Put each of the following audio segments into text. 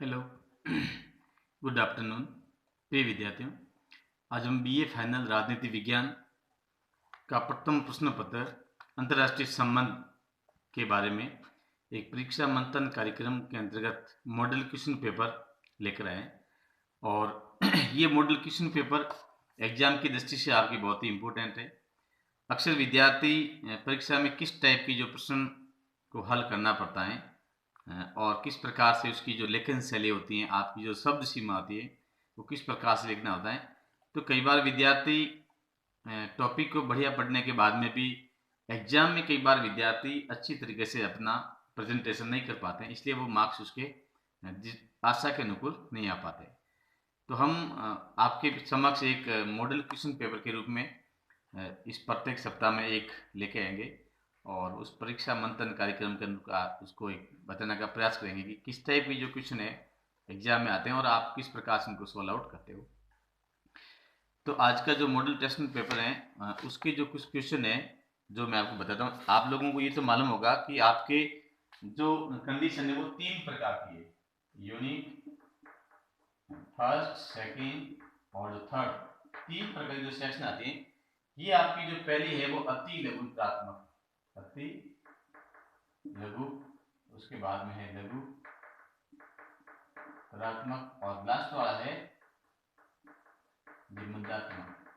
Hello good afternoon प्रिय विद्यार्थियों। आज हम बीए फाइनल राजनीति विज्ञान का प्रथम प्रश्न पत्र अंतर्राष्ट्रीय संबंध के बारे में एक परीक्षा मंथन कार्यक्रम के अंतर्गत मॉडल क्वेश्चन पेपर लेकर आए और ये मॉडल क्वेश्चन पेपर एग्जाम की दृष्टि से आपकी बहुत ही इम्पोर्टेंट है। अक्सर विद्यार्थी परीक्षा में किस टाइप की जो प्रश्न को हल करना पड़ता है और किस प्रकार से उसकी जो लेखन शैली होती है, आपकी जो शब्द सीमा होती है, वो किस प्रकार से लिखना होता है। तो कई बार विद्यार्थी टॉपिक को बढ़िया पढ़ने के बाद में भी एग्जाम में कई बार विद्यार्थी अच्छी तरीके से अपना प्रेजेंटेशन नहीं कर पाते हैं, इसलिए वो मार्क्स उसके आशा के अनुकूल नहीं आ पाते। तो हम आपके समक्ष एक मॉडल क्वेश्चन पेपर के रूप में इस प्रत्येक सप्ताह में एक लेके आएंगे और उस परीक्षा मंथन कार्यक्रम के अनुसार उसको एक बताने का प्रयास करेंगे कि किस टाइप की जो क्वेश्चन है एग्जाम में आते हैं और आप किस प्रकार से उनको सॉल्व आउट करते हो। तो आज का जो मॉडल टेस्ट पेपर है उसके जो कुछ क्वेश्चन है जो मैं आपको बताता हूँ। आप लोगों को ये तो मालूम होगा कि आपके जो कंडीशन है वो तीन प्रकार की है, यूनिट, फर्स्ट, सेकंड और जो थर्ड, तीन प्रकार की जो सेक्शन आती है। ये आपकी जो पहली है वो अति लघुतात्मक, अति लघु, उसके बाद में है लघु ऋणात्मक और लास्ट वाला है विमुद्रात्मक।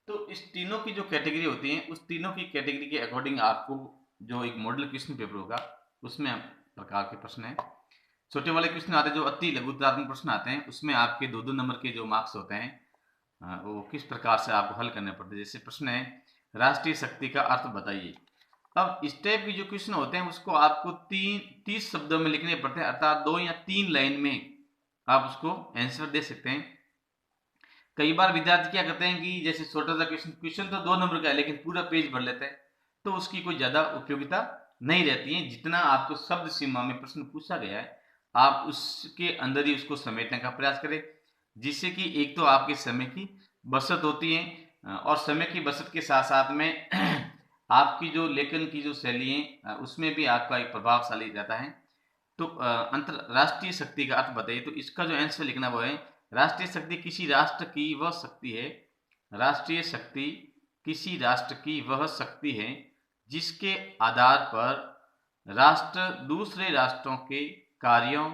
तो इस तीनों की जो कैटेगरी होती है उस तीनों की कैटेगरी के अकॉर्डिंग आपको जो एक मॉडल क्वेश्चन पेपर होगा उसमें प्रकार के प्रश्न है। छोटे वाले क्वेश्चन आते हैं जो अति लघुतात्मक प्रश्न आते हैं, उसमें आपके दो दो नंबर के जो मार्क्स होते हैं वो किस प्रकार से आपको हल करने पड़ते हैं। जैसे प्रश्न है राष्ट्रीय शक्ति का अर्थ बताइए। अब इस टाइप के जो क्वेश्चन होते हैं उसको आपको 30 शब्दों में लिखने पड़ते हैं, अर्थात 2 या 3 लाइन में आप उसको आंसर दे सकते हैं। कई बार विद्यार्थी क्या करते हैं कि जैसे छोटा सा क्वेश्चन तो 2 नंबर का है लेकिन पूरा पेज भर लेते हैं, तो उसकी कोई ज्यादा उपयोगिता नहीं रहती है। जितना आपको शब्द सीमा में प्रश्न पूछा गया है आप उसके अंदर ही उसको समेटने का प्रयास करें, जिससे कि एक तो आपके समय की बचत होती है और समय की बचत के साथ साथ में आपकी जो लेखन की जो शैली है उसमें भी आपका एक प्रभावशाली रहता है। तो अंतरराष्ट्रीय शक्ति का अर्थ बताइए। तो इसका जो आंसर लिखना वो है राष्ट्रीय शक्ति किसी राष्ट्र की वह शक्ति है, राष्ट्रीय शक्ति किसी राष्ट्र की वह शक्ति है जिसके आधार पर राष्ट्र दूसरे राष्ट्रों के कार्यों,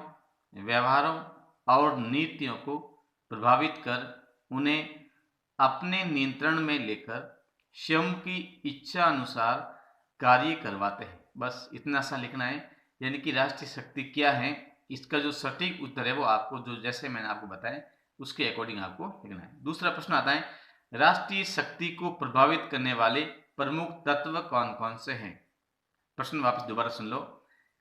व्यवहारों और नीतियों को प्रभावित कर उन्हें अपने नियंत्रण में लेकर स्वयं की इच्छा अनुसार कार्य करवाते हैं। बस इतना सा लिखना है। यानी कि राष्ट्रीय शक्ति क्या है, इसका जो सटीक उत्तर है वो आपको जो जैसे मैंने आपको बताया उसके अकॉर्डिंग आपको लिखना है। दूसरा प्रश्न आता है राष्ट्रीय शक्ति को प्रभावित करने वाले प्रमुख तत्व कौन कौन से हैं। प्रश्न वापस दोबारा सुन लो।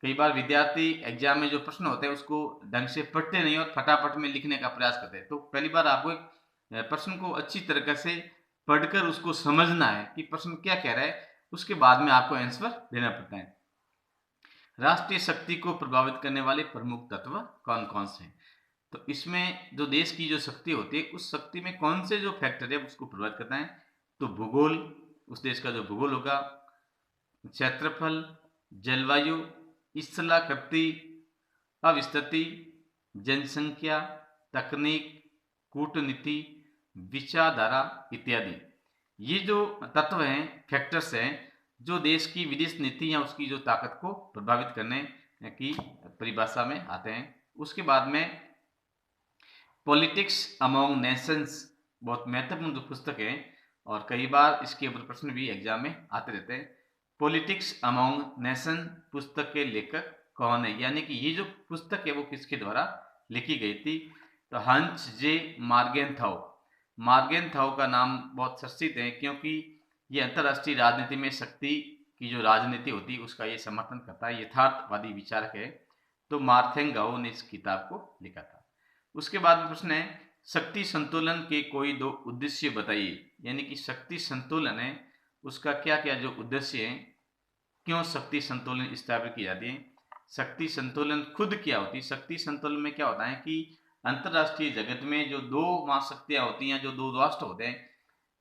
कई बार विद्यार्थी एग्जाम में जो प्रश्न होते हैं उसको ढंग से पढ़ते नहीं और फटाफट में लिखने का प्रयास करते हैं। तो पहली बार आपको एक प्रश्न को अच्छी तरीके से पढ़कर उसको समझना है कि प्रश्न क्या कह रहा है, उसके बाद में आपको आंसर देना पड़ता है। राष्ट्रीय शक्ति को प्रभावित करने वाले प्रमुख तत्व कौन कौन से हैं। तो इसमें जो देश की जो शक्ति होती है उस शक्ति में कौन से जो फैक्टर है उसको प्रभावित करता है। तो भूगोल, उस देश का जो भूगोल होगा, क्षेत्रफल, जलवायु, स्थलाकृति, अवस्थिति, जनसंख्या, तकनीक, कूटनीति, विचारधारा इत्यादि। ये जो तत्व हैं, फैक्टर्स हैं जो देश की विदेश नीति या उसकी जो ताकत को प्रभावित करने की परिभाषा में आते हैं। उसके बाद में पॉलिटिक्स अमोंग नेशंस बहुत महत्वपूर्ण जो पुस्तक है और कई बार इसके ऊपर प्रश्न भी एग्जाम में आते रहते हैं। पॉलिटिक्स अमोंग नेशन पुस्तक के लेखक कौन है, यानी कि ये जो पुस्तक है वो किसके द्वारा लिखी गई थी। तो हंस जे मार्गेनथाउ, मार्गेनथाउ का नाम बहुत चर्चित है क्योंकि ये अंतर्राष्ट्रीय राजनीति में शक्ति की जो राजनीति होती है उसका ये समर्थन करता है, यथार्थवादी विचारक है। तो मार्थेंगाओ ने इस किताब को लिखा था। उसके बाद में प्रश्न है शक्ति संतुलन के कोई दो उद्देश्य बताइए। यानी कि शक्ति संतुलन है उसका क्या क्या जो उद्देश्य है, क्यों शक्ति संतुलन स्थापित की जाती है, शक्ति संतुलन खुद क्या होती है। शक्ति संतुलन में क्या होता है कि अंतरराष्ट्रीय जगत में जो दो महाशक्तियां होती हैं, जो दो राष्ट्र होते हैं,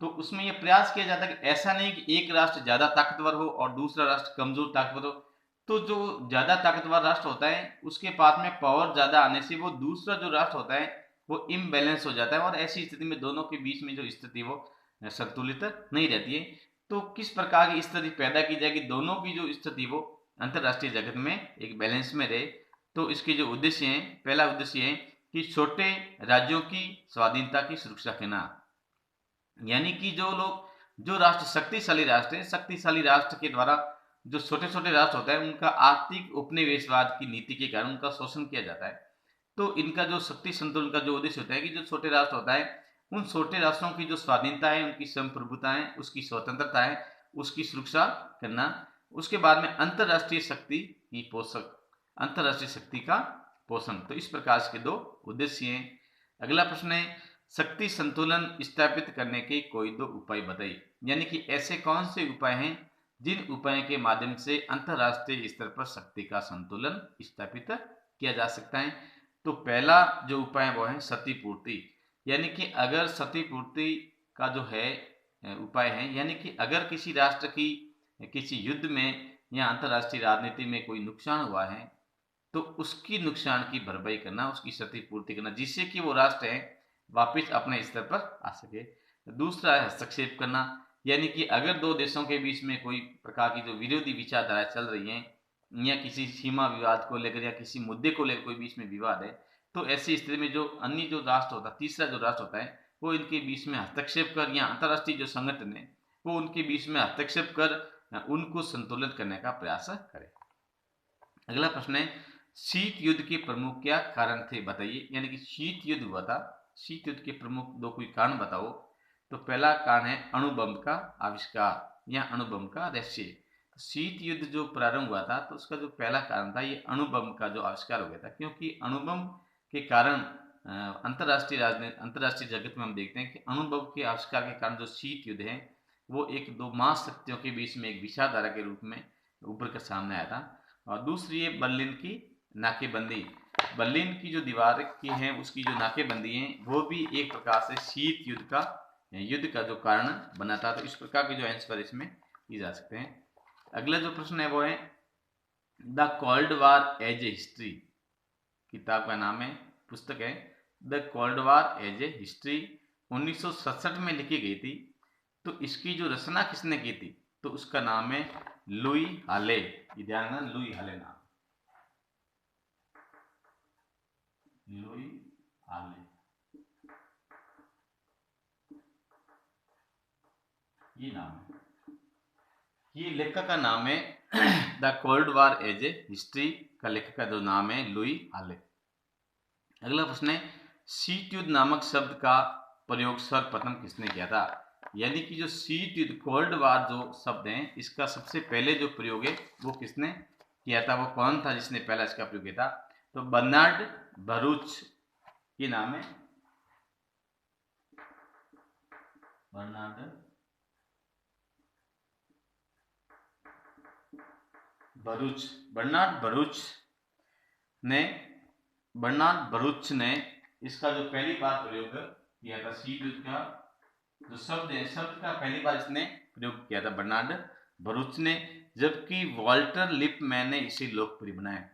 तो उसमें यह प्रयास किया जाता है कि ऐसा नहीं कि एक राष्ट्र ज्यादा ताकतवर हो और दूसरा राष्ट्र कमजोर ताकतवर हो, तो जो ज्यादा ताकतवर राष्ट्र होता है उसके पास में पावर ज्यादा आने से वो दूसरा जो राष्ट्र होता है वो इम्बैलेंस हो जाता है, और ऐसी स्थिति में दोनों के बीच में जो स्थिति वो संतुलित नहीं रहती है। तो किस प्रकार की स्थिति पैदा की जाएगी, दोनों की जो स्थिति वो अंतरराष्ट्रीय जगत में एक बैलेंस में रहे। तो इसके जो उद्देश्य हैं, पहला उद्देश्य है कि छोटे राज्यों की स्वाधीनता की सुरक्षा करना, यानी कि जो राष्ट्र शक्तिशाली राष्ट्र है, शक्तिशाली राष्ट्र के द्वारा जो छोटे छोटे राष्ट्र होता है उनका आर्थिक उपनिवेशवाद की नीति के कारण उनका शोषण किया जाता है। तो इनका जो शक्ति संतुलन का जो उद्देश्य होता है कि जो छोटे राष्ट्र होता है उन छोटे राष्ट्रों की जो स्वाधीनता है, उनकी संप्रभुता है, उसकी स्वतंत्रता है, उसकी सुरक्षा करना। उसके बाद में अंतरराष्ट्रीय शक्ति की पोषक, अंतरराष्ट्रीय शक्ति का पोषण। तो इस प्रकार के दो उद्देश्य हैं। अगला प्रश्न है शक्ति संतुलन स्थापित करने के कोई दो उपाय बताइए, यानी कि ऐसे कौन से उपाय हैं जिन उपायों के माध्यम से अंतरराष्ट्रीय स्तर पर शक्ति का संतुलन स्थापित किया जा सकता है। तो पहला जो उपाय वो है क्षतिपूर्ति, यानी कि अगर क्षतिपूर्ति का जो है उपाय है, यानी कि अगर किसी राष्ट्र की किसी युद्ध में या अंतरराष्ट्रीय राजनीति में कोई नुकसान हुआ है तो उसकी नुकसान की भरपाई करना, उसकी क्षतिपूर्ति करना, जिससे कि वो राष्ट्र है वापस अपने स्तर पर आ सके। दूसरा है हस्तक्षेप करना, यानी कि अगर दो देशों के बीच में कोई प्रकार की जो विरोधी विचारधारा चल रही है या किसी सीमा विवाद को लेकर या किसी मुद्दे को लेकर कोई बीच में विवाद है, तो ऐसी स्थिति में जो अन्य जो राष्ट्र होता है, तीसरा जो राष्ट्र होता है, वो इनके बीच में हस्तक्षेप कर या अंतर्राष्ट्रीय जो संगठन है वो उनके बीच में हस्तक्षेप कर उनको संतुलित करने का प्रयास करे। अगला प्रश्न है शीत युद्ध के प्रमुख क्या कारण थे बताइए, यानी कि शीत युद्ध हुआ था, शीत युद्ध के प्रमुख दो कोई कारण बताओ। तो पहला कारण है अणुबम का आविष्कार या अणुबम का रहस्य। शीत युद्ध जो प्रारंभ हुआ था तो उसका जो पहला कारण था ये अणुबम का जो आविष्कार हो गया था, क्योंकि अणुबम के कारण अंतरराष्ट्रीय राजनीति, अंतरराष्ट्रीय जगत में हम देखते हैं कि अणुबम के आविष्कार के कारण जो शीत युद्ध है वो एक दो महाशक्तियों के बीच में एक विचारधारा के रूप में उभर कर सामने आया था। और दूसरी है बर्लिन की नाकेबंदी, बर्लिन की जो दीवार की है उसकी जो नाकेबंदी है वो भी एक प्रकार से शीत युद्ध का जो कारण बना था। तो इस प्रकार के जो आंसर इसमें किए जा सकते हैं। अगला जो प्रश्न है वो है the Cold War as a history, किताब का नाम है, पुस्तक है the Cold War as a history, 1967 में लिखी गई थी। तो इसकी जो रचना किसने की थी, तो उसका नाम है लुई हाले, ध्यान रखना लुई हाले नाम, लुई हाले, ये नाम है, ये लेखक का नाम है the Cold War as a history का लेखक का जो नाम है लुई हाले। अगला प्रश्न है शीत युद्ध नामक शब्द का प्रयोग सर्वप्रथम किसने किया था, यानी कि जो शीत युद्ध कोल्ड वार जो शब्द है इसका सबसे पहले जो प्रयोग है वो किसने किया था, वो कौन था जिसने पहला इसका प्रयोग किया था। तो बर्नार्ड बरूच, ये नाम है बर्नार्ड बरूच, बर्नार्ड बरूच ने इसका जो पहली बार प्रयोग किया था, शीत युद्ध का जो शब्द है, शब्द का पहली बार इसने प्रयोग किया था बर्नार्ड बरूच ने, जबकि वॉल्टर लिपमैन ने इसे लोकप्रिय बनाया।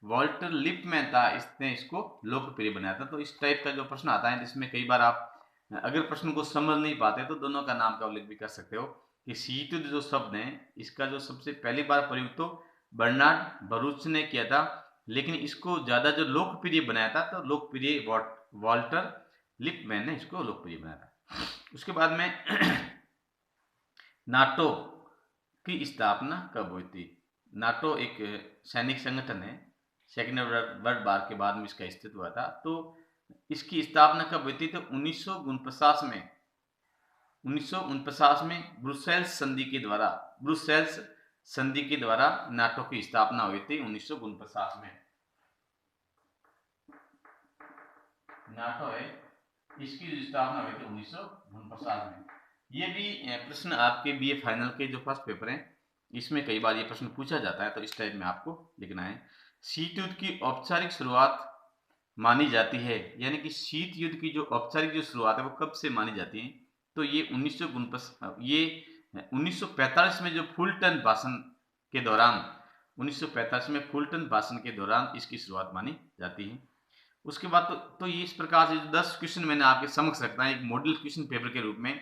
वॉल्टर लिपमैन था, इसने इसको लोकप्रिय बनाया था। तो इस टाइप का जो प्रश्न आता है जिसमें कई बार आप अगर प्रश्न को समझ नहीं पाते तो दोनों का नाम का उल्लेख भी कर सकते हो कि शीत युद्ध जो शब्द है इसका जो सबसे पहली बार प्रयोग तो बर्नार्ड बरूच ने किया था, लेकिन इसको ज्यादा जो लोकप्रिय बनाया था तो लोकप्रिय वॉल्टर लिपमैन ने इसको लोकप्रिय बनाया था। उसके बाद में नाटो की स्थापना कब हुई थी, नाटो एक सैनिक संगठन है, सेकेंड वर्ल्ड वार के बाद में इसका अस्तित्व हुआ था। तो इसकी स्थापना कब हुई थी, तो 1949 में ब्रुसेल्स संधि के द्वारा नाटो की स्थापना हुई थी 1949 में। नाटो है इसकी स्थापना हुई थी 1949 में। ये भी प्रश्न आपके बीए फाइनल के जो फर्स्ट पेपर हैं इसमें कई बार ये प्रश्न पूछा जाता है, तो इस टाइप में आपको लिखना है। शीत युद्ध की औपचारिक शुरुआत मानी जाती है, यानी कि शीत युद्ध की जो औपचारिक जो शुरुआत है वो कब से मानी जाती है, तो ये 1945 में जो फुलटन भाषण के दौरान 1945 में फुलटन भाषण के दौरान इसकी शुरुआत मानी जाती है। उसके बाद तो ये इस प्रकार से 10 क्वेश्चन मैंने आपके समक्ष रखना है एक मॉडल क्वेश्चन पेपर के रूप में।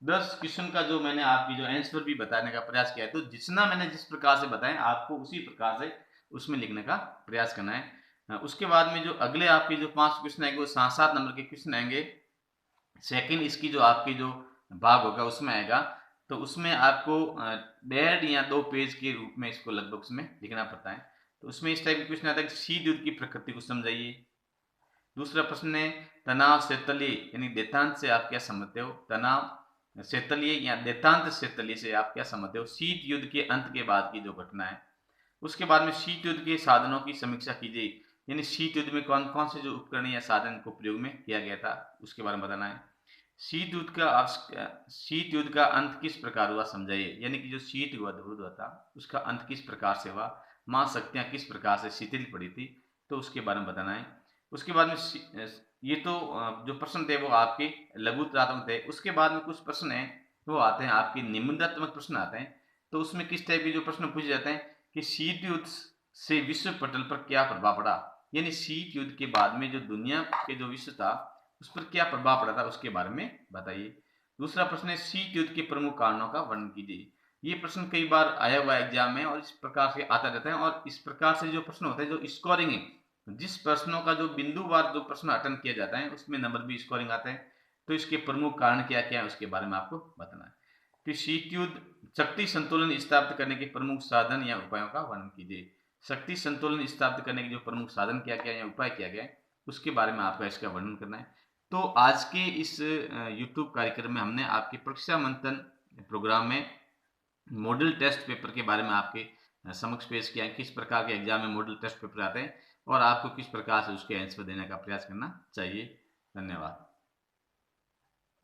10 क्वेश्चन का जो मैंने आपकी जो आंसर भी बताने का प्रयास किया है, तो जितना मैंने जिस प्रकार से बताया आपको उसी प्रकार से उसमें लिखने का प्रयास करना है। उसके बाद में जो अगले आपके जो 5 क्वेश्चन आएंगे वो 7 नंबर के क्वेश्चन आएंगे। सेकंड इसकी जो आपकी जो भाग होगा उसमें आएगा, तो उसमें आपको 1.5 या 2 पेज के रूप में इसको लगभग उसमें लिखना पड़ता है। तो उसमें इस टाइप के क्वेश्चन आता है कि शीत युद्ध की प्रकृति को समझाइए। दूसरा प्रश्न है तनाव से तलीय यानी देतांत से आप क्या समझते हो, तनाव से तलीय या देतांत से तलीय से आप क्या समझते हो, शीत युद्ध के अंत के बाद की जो घटना है। उसके बाद में शीत युद्ध के साधनों की समीक्षा कीजिए, यानी शीत युद्ध में कौन कौन से जो उपकरण या साधन को प्रयोग में किया गया था उसके बारे में बताना है। शीत युद्ध का अंत किस प्रकार हुआ समझाइए, यानी कि जो शीत युद्ध हुआ था उसका अंत किस प्रकार से हुआ, महाशक्तियां किस प्रकार से शिथिल पड़ी थी, तो उसके बारे में बताना है। उसके बाद में ये तो जो प्रश्न थे वो आपके लघुत्रात्मक थे। उसके बाद में कुछ प्रश्न है वो आते हैं आपके निबंधात्मक प्रश्न आते हैं। तो उसमें किस टाइप के जो प्रश्न पूछे जाते हैं कि शीत युद्ध से विश्व पटल पर क्या प्रभाव पड़ा, यानी शीत युद्ध के बाद में जो दुनिया के जो विश्व था उस पर क्या प्रभाव पड़ा था उसके बारे में बताइए। दूसरा प्रश्न है शीत युद्ध के प्रमुख कारणों का वर्णन कीजिए। ये प्रश्न कई बार आया हुआ एग्जाम में और इस प्रकार से आता रहता है, और इस प्रकार से जो प्रश्न होते हैं जो स्कोरिंग है, जिस प्रश्नों का जो बिंदुवार जो प्रश्न अटेंड किया जाता है उसमें नंबर भी स्कोरिंग आता है। तो इसके प्रमुख कारण क्या क्या है उसके बारे में आपको बताना है। फिर शीत युद्ध शक्ति संतुलन स्थापित करने के प्रमुख साधन या उपायों का वर्णन कीजिए। शक्ति संतुलन स्थापित करने के जो प्रमुख साधन क्या क्या या उपाय किया गया है उसके बारे में आपका इसका वर्णन करना है। तो आज के इस YouTube कार्यक्रम में हमने आपके परीक्षा मंथन प्रोग्राम में मॉडल टेस्ट पेपर के बारे में आपके समक्ष पेश किया है, किस प्रकार के एग्जाम में मॉडल टेस्ट पेपर आते हैं और आपको किस प्रकार से उसके आंसर देने का प्रयास करना चाहिए। धन्यवाद।